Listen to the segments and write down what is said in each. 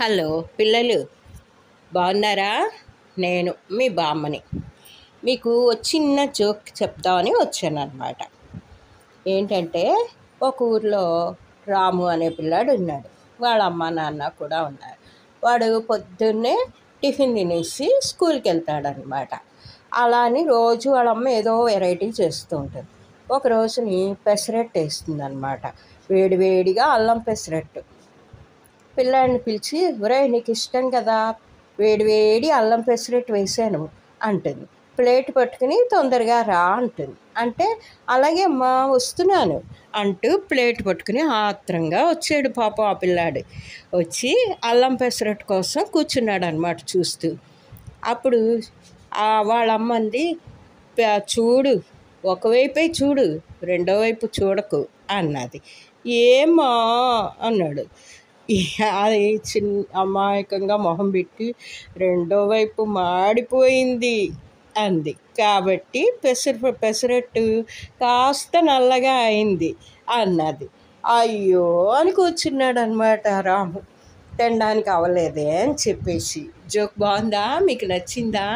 Hello పిల్లలు, బాగున్నారా? నేను మీ బామ్మని. మీకు చిన్న జోక్ చెప్దామని వచ్చాను అనమాట. ఏంటంటే, ఒక ఊరిలో రాము అనే పిల్లాడు ఉన్నాడు. వాళ్ళ అమ్మ నాన్న కూడా ఉన్నారు. వాడు పొద్దున్నే టిఫిన్ తినేసి స్కూల్కి వెళ్తాడనమాట. అలా అని రోజు వాళ్ళ అమ్మ ఏదో వెరైటీ చేస్తూ ఉంటుంది. ఒక రోజుని పెసరట్టు వేస్తుంది అనమాట. వేడివేడిగా అల్లం పెసరట్టు. పిల్లాడిని పిలిచి, ఒరేయ్ నీకు ఇష్టం కదా, వేడి వేడి అల్లం పెసరట్టు వేసాను అంటుంది. ప్లేట్ పట్టుకుని తొందరగా రా అంటుంది. అంటే అలాగే అమ్మా వస్తున్నాను అంటూ ప్లేట్ పట్టుకుని ఆత్రంగా వచ్చాడు పాపం ఆ పిల్లాడు. వచ్చి అల్లం పెసరట్టు కోసం కూర్చున్నాడు అనమాట చూస్తూ. అప్పుడు వాళ్ళ అమ్మంది, చూడు, ఒకవైపే చూడు, రెండో వైపు చూడకు అన్నది. ఏమా అన్నాడు. అది అమాయకంగా మొహం పెట్టి, రెండో వైపు మాడిపోయింది అంది. కాబట్టి పెసరట్టు కాస్త నల్లగా అయింది అన్నది. అయ్యో అని కూర్చున్నాడు అనమాట రాము. తినడానికి అవ్వలేదే అని చెప్పేసి. జోక్ బాగుందా? మీకు నచ్చిందా?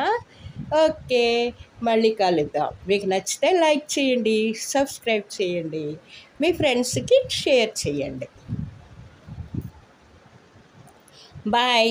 ఓకే, మళ్ళీ కలుద్దాం. మీకు నచ్చితే లైక్ చేయండి, సబ్స్క్రైబ్ చేయండి, మీ ఫ్రెండ్స్కి షేర్ చేయండి. బాయ్.